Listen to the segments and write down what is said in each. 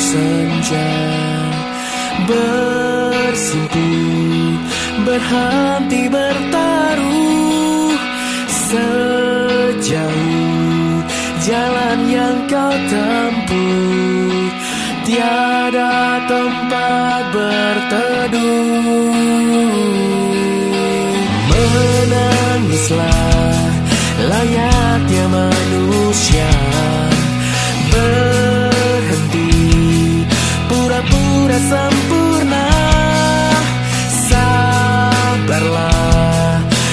senja bersimpu, berhenti bertaruh. Sejauh jalan yang kau tempuh, tiada tempat berteduh. Menangislah layaknya manusia, berhenti pura-pura sempurna. Sabarlah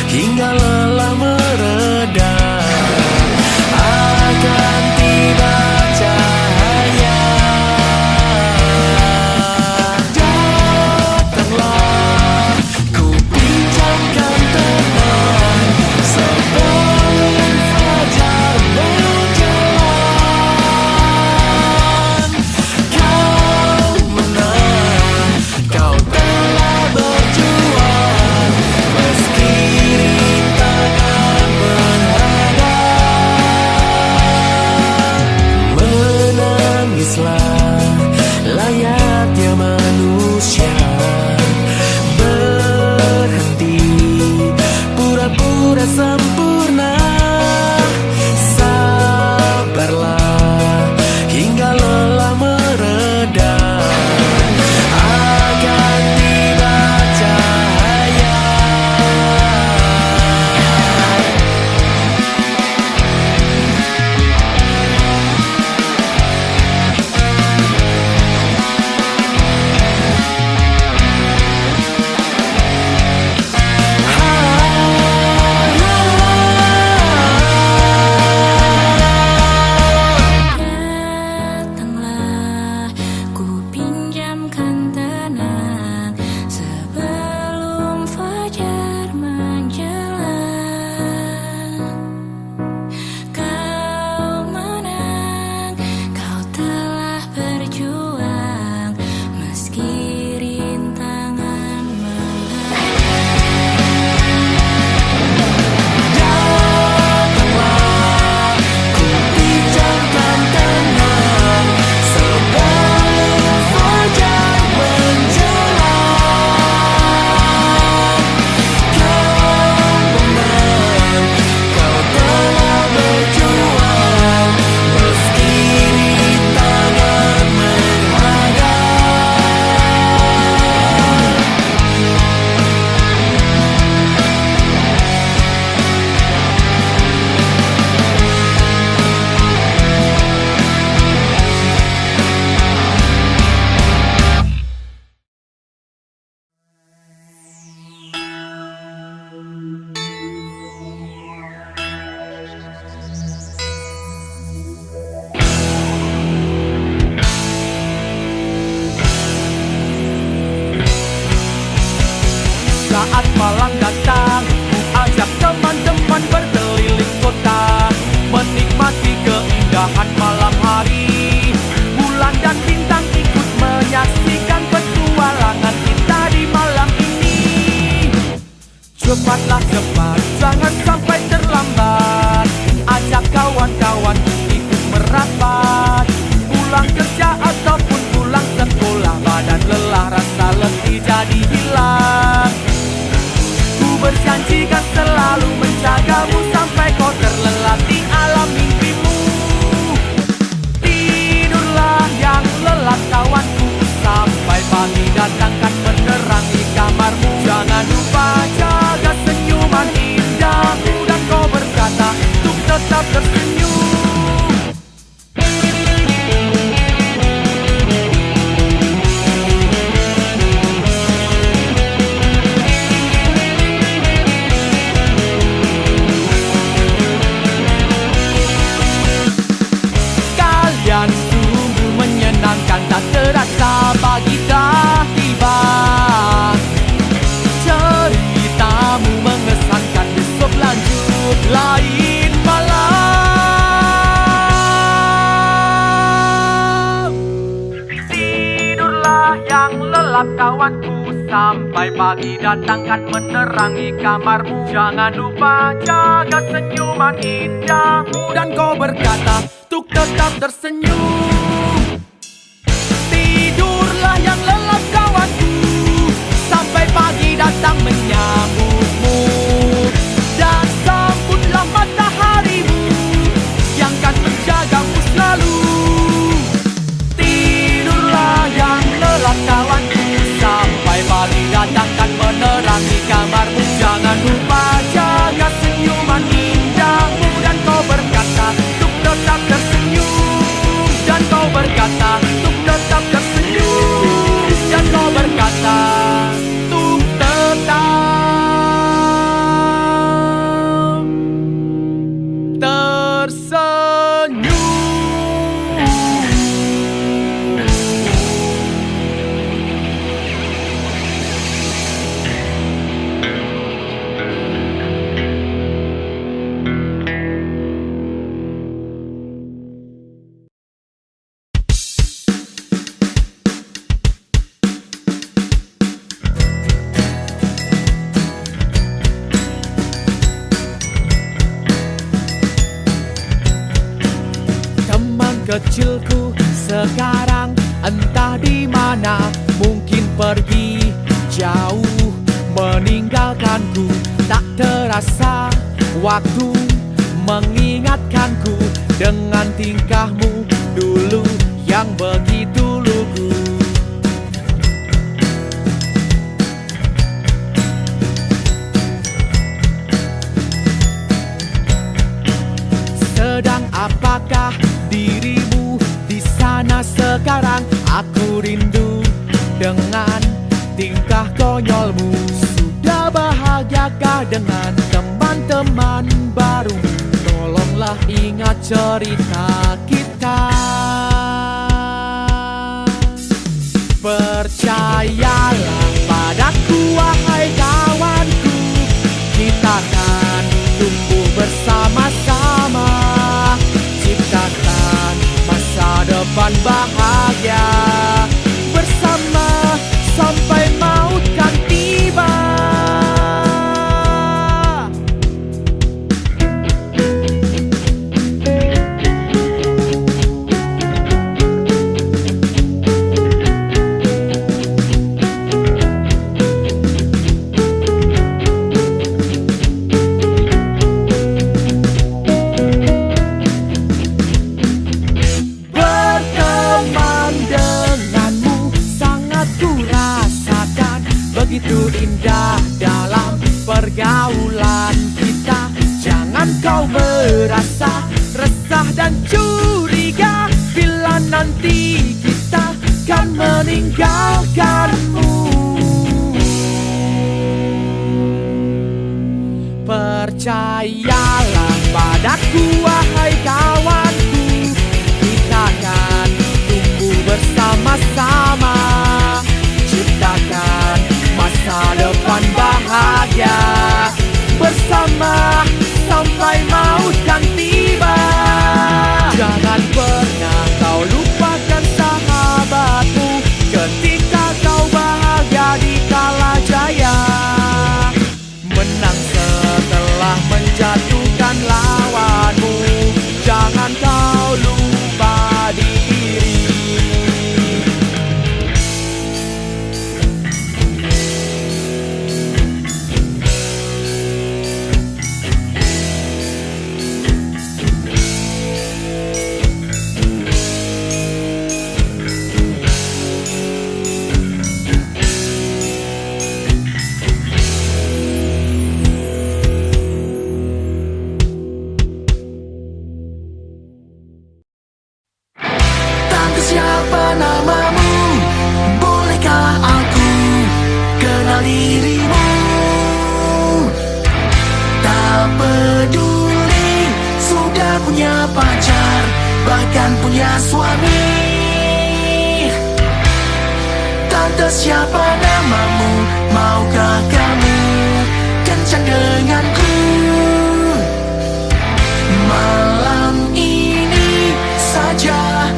hingga lelah mereda, akan tiba cahaya. Datanglah, ku pinjamkan tenang sebelum fajar menjelang. Kau menang, kau telah berjuang, meski rintangan menghadang. Menangislah layaknya manusia, berhenti pura-pura sempurna. Sabarlah hingga lelah mereda, akan tiba cahaya. Datanglah, ku pinjamkan tenang sebelum fajar menjelang. Kau menang, kau telah berjuang, meski rintangan Datanglah, ku pinjamkan tenang sebelum fajar menjelang. Kau menang, kau telah berjuang, meski rintangan menghadang. Saat malam datang, ku ajak teman-teman berkeliling kota, menikmati keindahan malam hari. Bulan dan bintang ikut menyaksikan petualangan kita di malam ini. Cepatlah cepat, jangan sampai terlambat. Ajak kawan-kawan ikut merapat. Pulang kerja ataupun pulang sekolah, badan lelah rasa letih jadi hilang. Ku berjanjikan selalu menjagamu sampai kau terlelap di alam mimpimu. Tidurlah yang lelap kawanku, sampai pagi datangkan menerangi kamarmu. Jangan lupa jaga senyuman indahmu, dan kau berkata untuk tetap tersenyum. Kalian sungguh menyenangkan, tak terasa pagi dah tiba. Ceritamu mengesankan, besok lanjut lain malam. Tidurlah yang lelap kawanku, sampai pagi datangkan menerangi kamarmu. Jangan lupa jaga senyuman indahmu, dan kau berkata untuk tetap tersenyum. menyambutmu. Dan sambutlah mataharimu yang kan menjagamu selalu. Tidurlah yang lelap kawanku, sampai pagi datang kan menerangi kamarmu. Jangan lupa jaga senyuman indahmu, dan kau berkata untuk tetap tersenyum. Dan kau berkata untuk tetap tersenyum. Dan kau berkata untuk tetap tersenyum. Kecilku sekarang entah di mana, mungkin pergi jauh meninggalkanku. Tak terasa waktu mengingatkanku dengan tingkahmu dulu yang begitu lugu. Sedang apakah dirimu di sana sekarang? Aku rindu dengan tingkah konyolmu. Sudah bahagiakah dengan teman-teman baru? Tolonglah ingat cerita kita. Percayalah padaku wahai kawanku, kita kan tumbuh bersama-sama, ciptakan masa depan bahagia bersama sampai maut kan tiba. Begitu indah dalam pergaulan kita. Jangan kau merasa resah dan curiga bila nanti kita kan meninggalkanmu. Percayalah padaku wahai kawanku, kita kan tumbuh bersama-sama, ciptakan masa depan bahagia bersama sampai maut kan tiba. Jangan pernah kau lupakan sahabatmu ketika kau bahagia di kala jaya, menang setelah menjatuhkan lawanmu. Jangan kau lupa diri. Siapa namamu? Bolehkah aku kenal dirimu? Tak peduli sudah punya pacar, bahkan punya suami. Tante, siapa namamu? Maukah kamu kencan denganku? Malam ini saja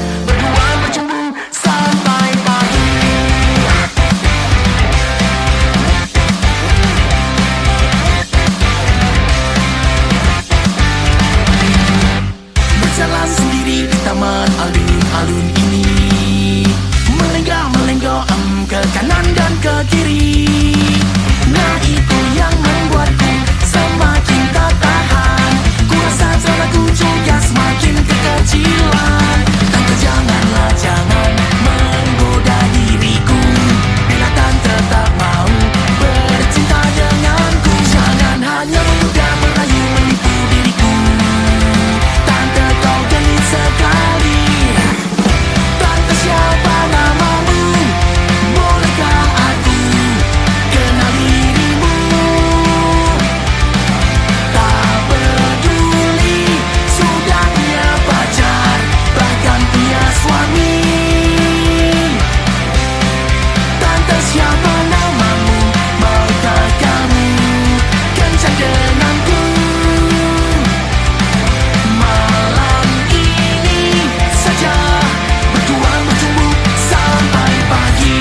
jalan sendiri di taman alun-alun ini, melenggak-melenggok ke kanan dan ke kiri. Nah itu yang membuatku semakin tak tahan. Ku rasa celanaku juga semakin kekecilan. Tante janganlah, jangan menggoda diriku. Bila tante tak mau bercinta denganku, jangan hanya mudah merayu menipu diriku. Tante kau genit sekali. Tante siapa namamu? Bolehkah aku kenal dirimu? Tak peduli sudah punya pacar, bahkan punya suami. Tante siapa namamu? Maukah kamu kencan denganku? Malam ini saja berdua bercumbu sampai pagi.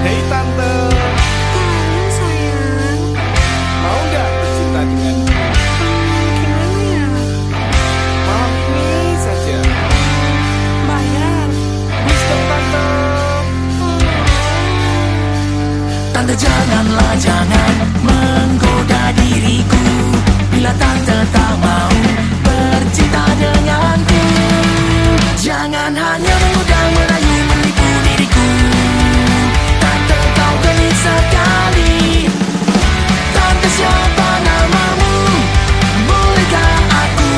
Hei tante, Sayang, mau nggak bercinta denganku? gimana ya? Malam ini saja. Bayar. Please dong tante. Tante janganlah, jangan menggoda diriku. Bila tante tak mau bercinta denganku, jangan hanya mudah merayu menipu diriku. Tante kau genit sekali. Tante siapa namamu? Bolehkah aku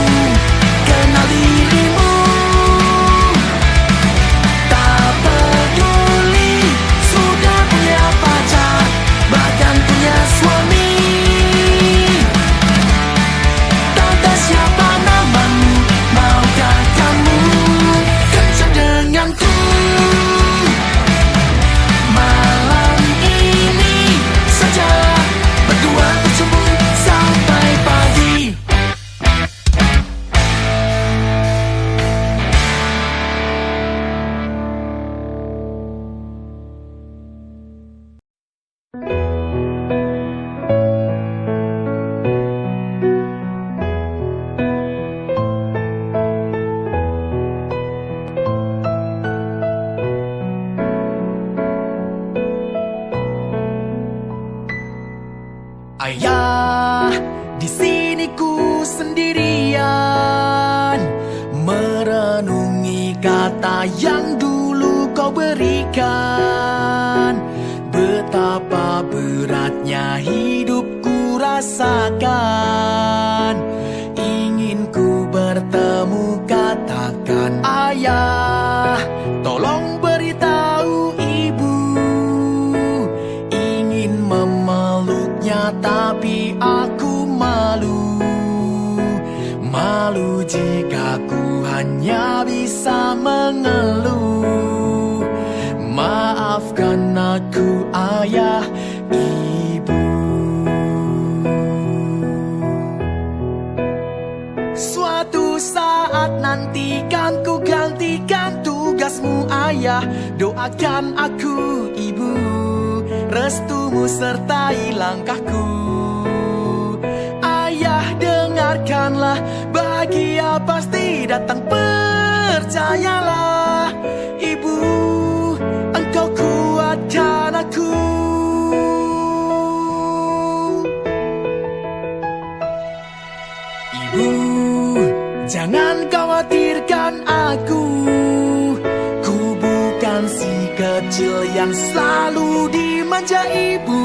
kenal dirimu? Tak peduli sudah punya pacar, bahkan punya suami. Tante siapa namamu? Maukah kamu kencan denganku? Malam ini saja berdua bercumbu sampai pagi. Ayah, di sini ku sendirian, merenungi kata yang dulu kau berikan. Betapa beratnya hidup ku rasakan. Ingin ku bertemu, katakan ayah, tolong beritahu ibu. Ingin memeluknya tapi aku malu. Malu jika ku hanya bisa mengeluh. Maafkan aku ayah, ibu. Suatu saat nanti kan ku gantikan tugasmu ayah. Doakan aku ibu, restumu sertai langkahku. Ayah dengarkanlah, bahagia pasti datang, percayalah. Ibu, engkau kuatkan aku. Ibu, jangan khawatirkan aku. Ku bukan si kecil yang selalu dimanja ibu.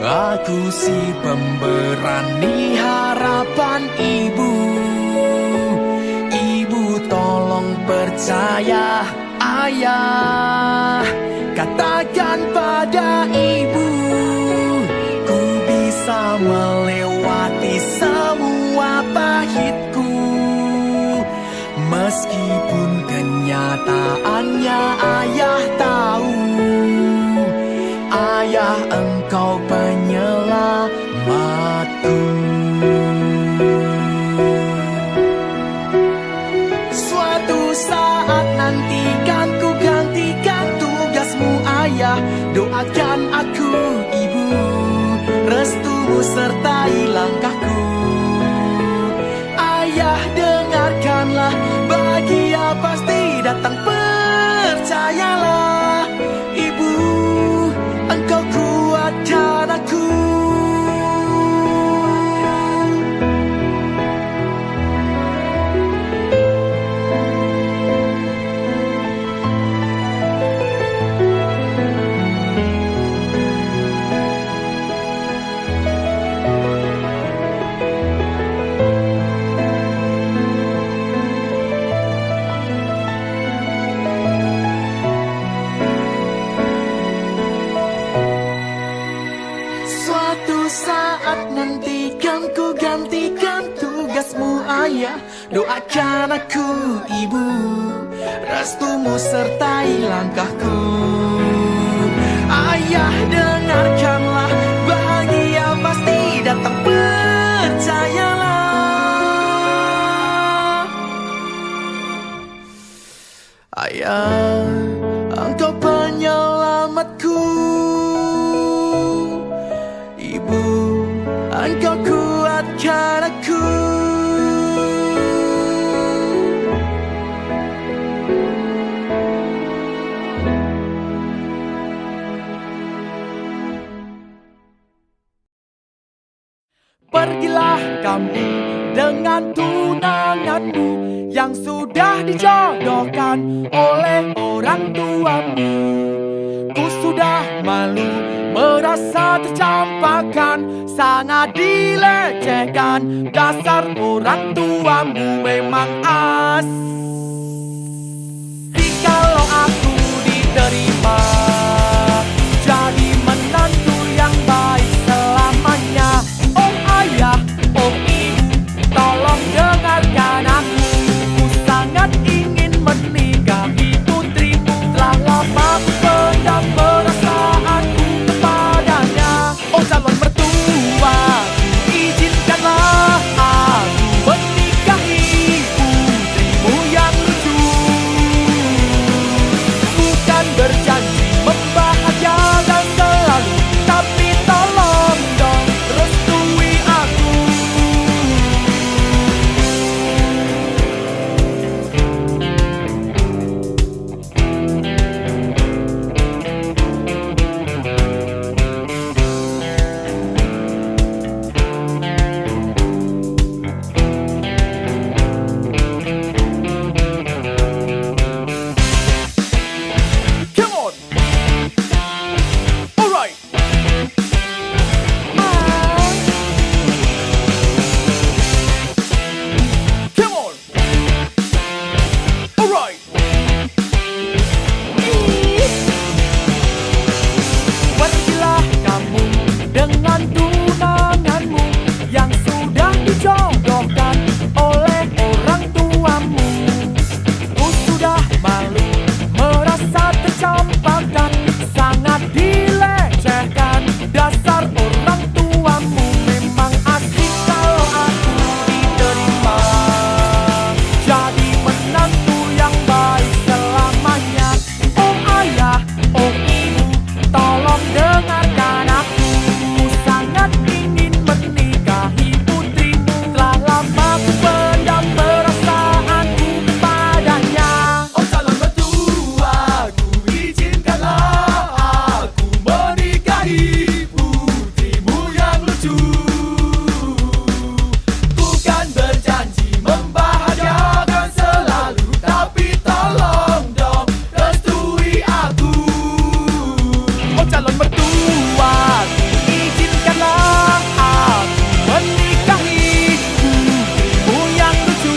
Aku si pemberani harapan ibu. Ibu tolong percaya ayah. Katakan pada ibu, ku bisa melewati semua pahitku. Meskipun kenyataannya ayah tahu, ayah engkau penyela saat nanti kan ku gantikan tugasmu ayah. Doakan aku ibu, restumu sertai langkahku. Ayah dengarkanlah, bahagia pasti datang, percayalah. Ibu, engkau kuatkan aku. Suatu saat nanti kan ku gantikan tugasmu ayah. Doakan aku ibu, restumu sertai langkahku. Ayah dengarkanlah, bahagia pasti datang, percayalah. Ayah, engkau penyelamatku. Ibu, engkau kuatkan aku. Pergilah kamu dengan tunanganmu yang sudah dijodohkan oleh orang tuamu. Ku sudah malu merasa tercampakkan, sangat dilecehkan. Dasar orang tuamu memang asik. Kalau aku diterima jadi menantu yang baik selamanya. Oh ayah, oh ibu, tolong dengarkan aku. Ku sangat ingin menikahi putrimu. Telah lama ku pendam perasaanku kepadanya. Oh calon mertua, izinkanlah aku menikahi putrimu yang lucu. Bukan berjanji membahagiakan selalu, tapi tolong dong restui aku. Come on! Alright! Come on! Alright! Pergilah kamu dengan tunanganmu yang sudah dijodohkan oleh orang tuamu. Ku sudah malu merasa tercampakkan, sangat dilecehkan. Dasar orang tuamu memang asik. Kalau aku diterima jadi menantu yang baik selamanya. Oh ayah, oh ibu, tolong dengarkan aku. Ku sangat ingin menikahi putrimu. Telah lama ku pendam perasaanku kepadanya. Oh calon mertua, ku izinkanlah aku menikahi putrimu yang lucu. Bukan berjanji membahagiakan selalu, tapi tolong dong restui aku. Oh calon mertua, izinkanlah aku menikahi putrimu yang lucu.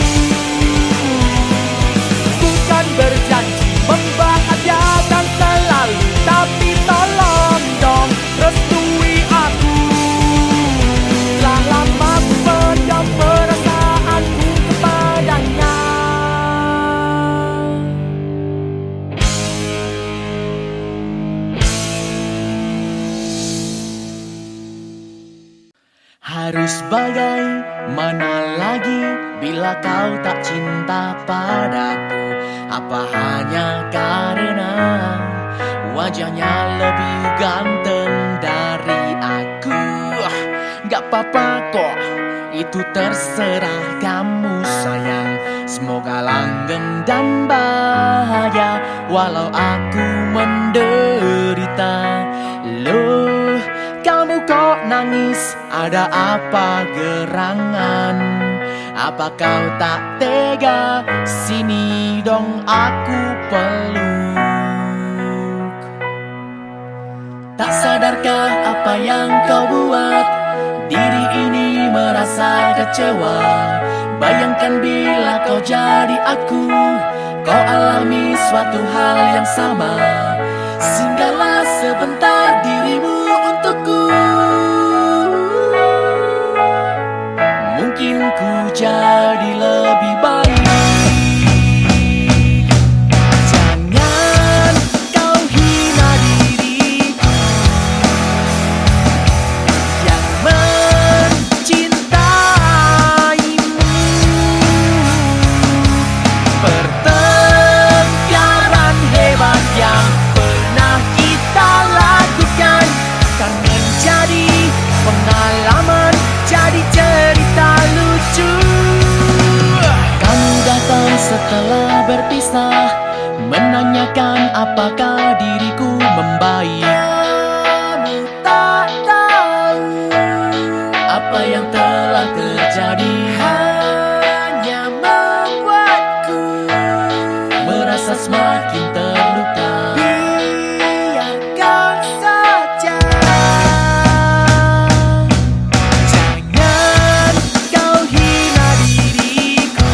Bukan berjanji membahagiakan selalu, tapi tolong dong restui aku. Telah lama ku pendam perasaanku kepadanya. Harus bagaimana lagi bila kau tak cinta padaku? Apa hanya karena wajahnya lebih ganteng dari aku? Gak apa-apa kok, itu terserah kamu sayang. Semoga langgeng dan bahagia walau aku menderita. Loh, kamu kok nangis? Ada apa gerangan? Apa kau tak tega? Sini dong aku peluk. Tak sadarkah apa yang kau buat? Diri ini merasa kecewa. Bayangkan bila kau jadi aku, kau alami suatu hal yang sama. Singgahlah sebentar dirimu untukku. Mungkin ku jadi lebih baik. Jangan kau hina diriku yang mencintaimu. Pertengkaran hebat yang pernah kita lakukan kan menjadi pengalaman, jadi cerita lucu. Kamu datang setelah berpisah, menanyakan apakah diriku membaik. Kamu tak tahu apa yang telah terjadi, hanya membuatku merasa semakin terluka. Biarkan saja. Jangan kau hina diriku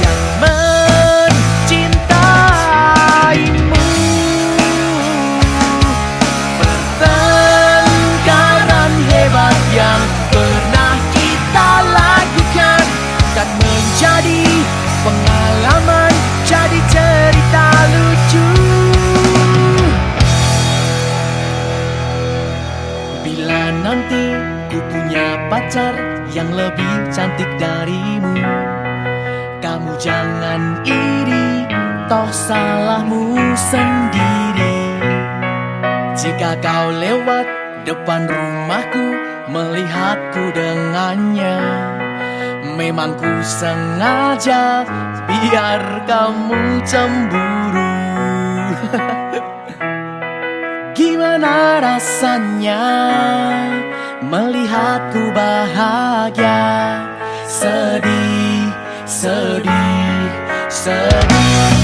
yang mencintaimu. Pertengkaran hebat yang pernah kita lakukan kan menjadi pengalaman, jadi cerita lucu. Bila nanti ku punya pacar yang lebih cantik darimu, kamu jangan iri, toh salahmu sendiri. Jika kau lewat depan rumahku melihatku dengannya, memang ku sengaja biar kamu cemburu. Gimana rasanya melihatku bahagia? Sedih, sedih, sedih.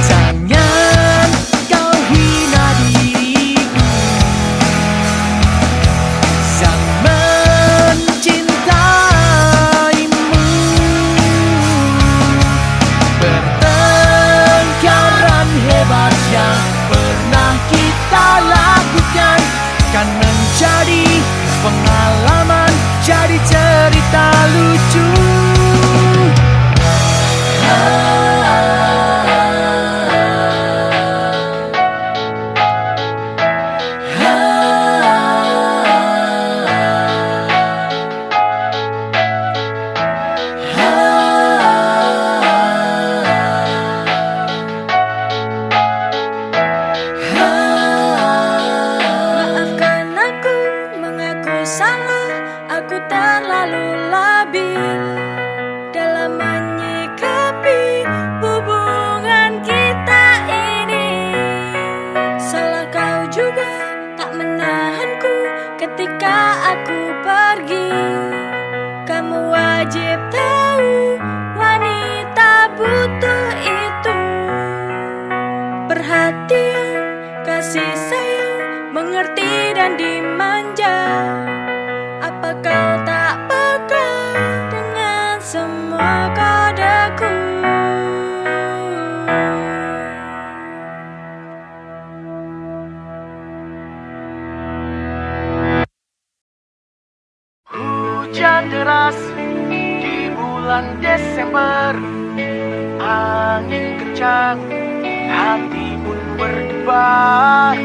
Jangan kau hina diriku yang mencintaimu. Pertengkaran hebat yang pernah kita lakukan kan menjadi pengalaman, jadi cerita lucu. Maafkan aku, mengaku salah. Aku terlalu labil dalam menyikapi hubungan kita ini. Salah kau juga tak menahanku ketika aku pergi. Kamu wajib tahu wanita butuh itu perhatian, kasih sayang, mengerti dan dimanja. Apa kau tak peka dengan semua kodeku? Hujan deras di bulan Desember, angin kencang, hati pun berdebar.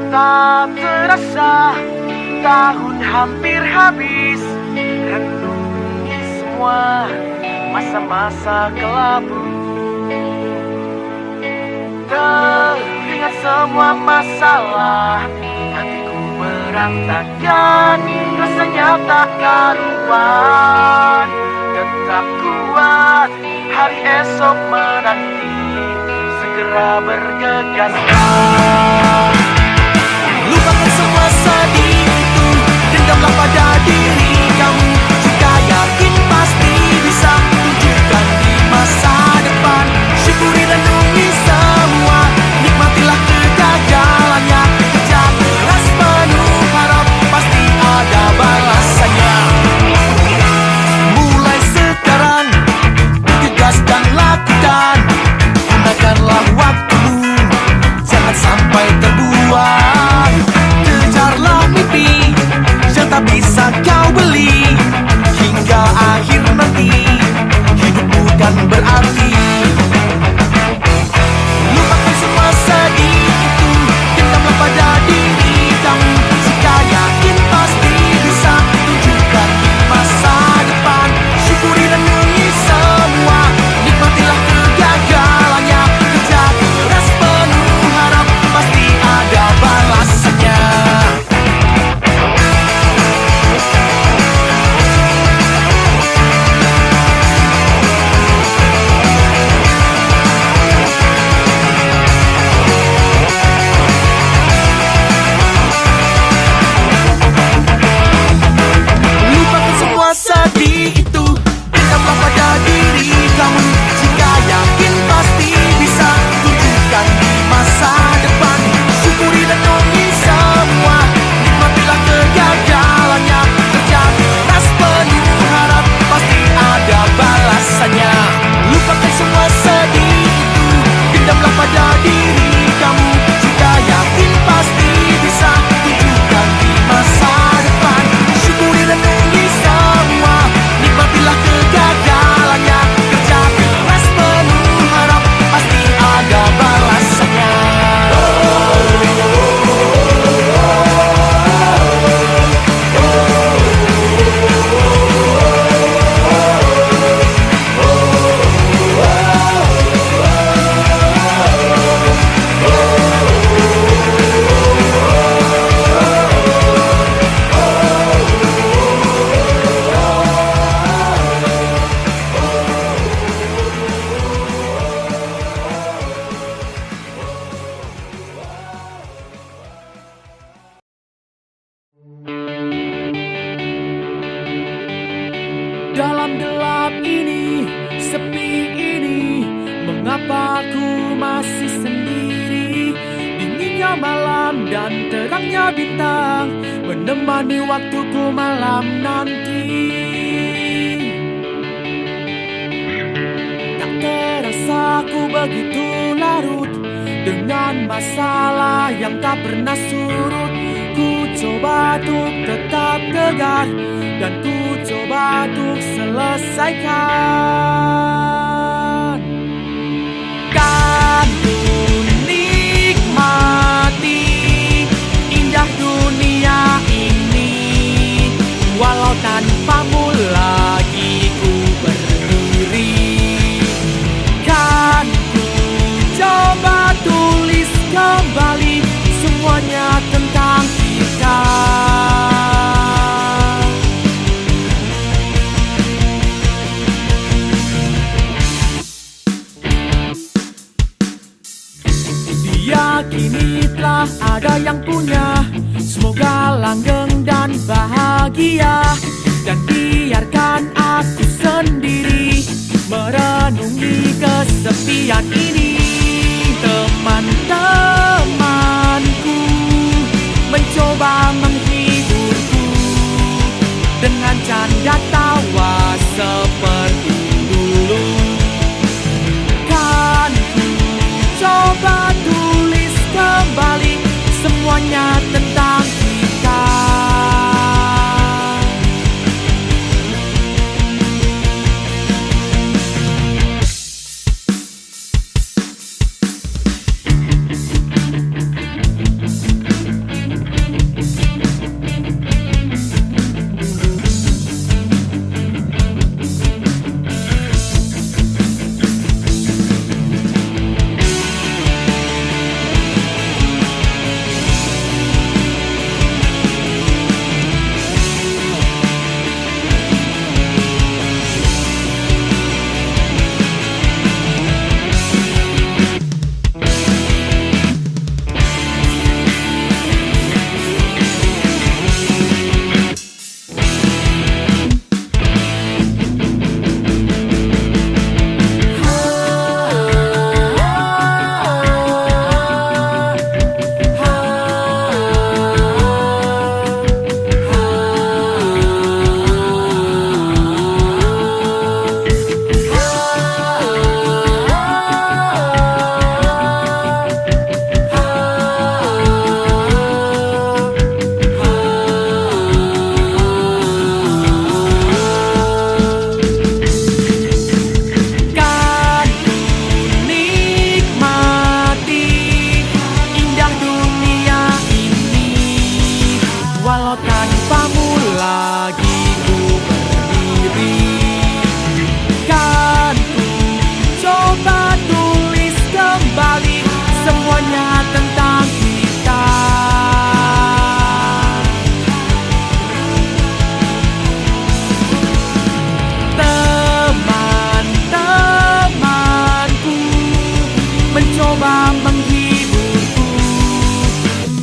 Tak terasa tahun hampir habis, renungi semua masa-masa kelabu. Teringat semua masalah, hatiku berantakan, rasanya tak karuan. Tetap kuat, hari esok menanti, segera bergegaslah. Lupakan semua sedih itu, dendamlah pada diri kamu. Jika yakin pasti bisa tunjukkan di masa depan. Syukuri dan renungi semua, nikmatilah kegagalannya. Kerja keras penuh harap, pasti ada balasannya. Mulai sekarang, bergegas dan lakukan. Gunakanlah waktumu, jangan sampai terbuang. Kejarlah mimpi yang tak bisa kau beli. Hingga akhir nanti, hidup bukan berarti. Lupakan semua sedih itu, dendamlah pada diri kamu. Jika yakin pasti bisa tunjukkan di masa depan. Syukuri dan renungi semua, nikmatilah kegagalannya. Kerja keras penuh harap, pasti ada balasannya. Lupakan semua sedih itu, dendamlah pada diri kamu. Jika yakin pasti bisa tunjukkan di masa depan. Syukuri dan renungi semua, nikmatilah kegagalannya. Kerja keras penuh harap, pasti ada balasannya. Lupakan semua sedih itu, dendamlah pada diri kamu. Jika yakin pasti bisa tunjukkan di masa depan. Syukuri dan renungi semua, nikmatilah kegagalannya. Kerja keras penuh harap, pasti ada balasannya. Dalam gelap ini, sepi ini, mengapa ku masih sendiri? Dinginnya malam dan terangnya bintang menemani waktuku malam nanti. Tak terasa ku begitu larut dengan masalah yang tak pernah surut. Ku coba untuk tetap tegar dan ku coba untuk selesaikan. Kan ku nikmati indah dunia ini, walau tanpamu lagi ku berdiri. Kan ku coba tulis kembali semuanya tentang kita. Kini telah ada yang punya, semoga langgeng dan bahagia. Dan biarkan aku sendiri merenungi kesepian ini. Teman-temanku mencoba menghiburku dengan canda tawa seperti dulu. Kan ku coba tulis kembali semuanya tentang kita.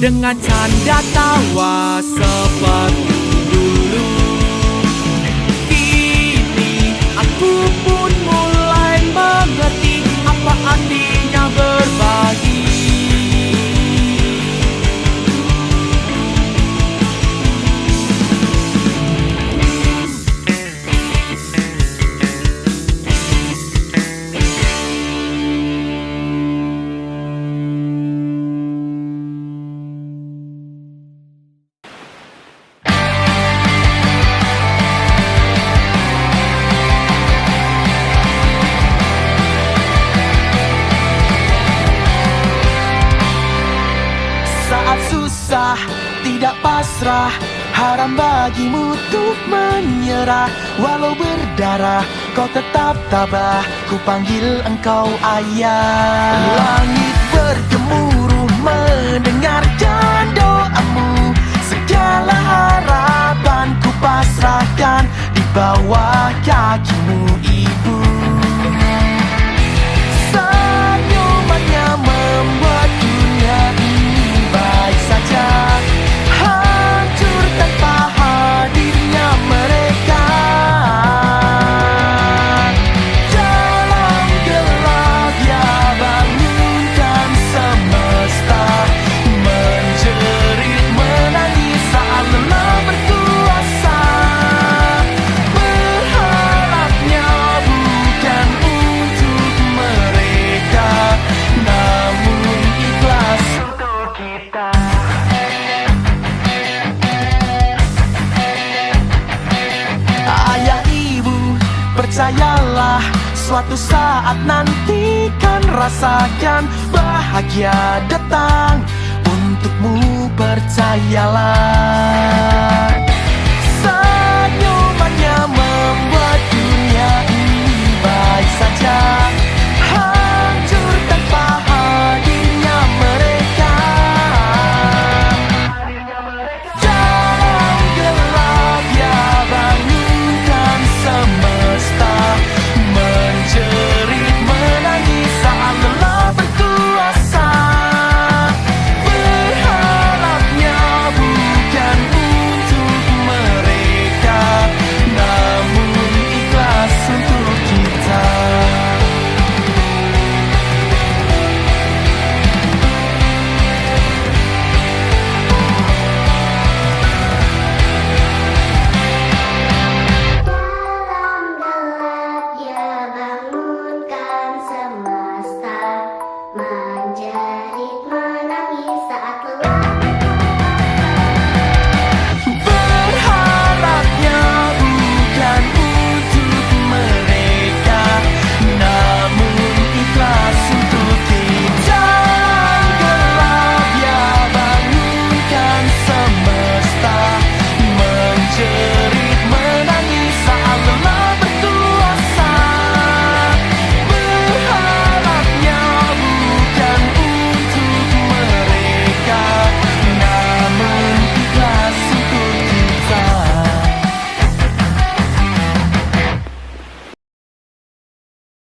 dengan canda tawa seperti dulu. Kini aku pun mulai mengerti apa artinya berbagi. Saat susah, tidak pasrah, haram bagimu untuk menyerah. Walau berdarah, kau tetap tabah, ku panggil engkau ayah. Langit bergemuruh mendengarkan doamu, segala harapan ku pasrahkan di bawah kakimu ibu. Senyumannya membuat dunia ini baik saja, hancur tanpa hadirnya mereka. Dalam gelap ya bangunkan semesta, menjerit menangis saat lelah berkuasa. Berharapnya bukan untuk mereka, namun ikhlas untuk kita. Ayah ibu, percayalah, suatu saat nanti kan rasakan bahagia datang untukmu, percayalah.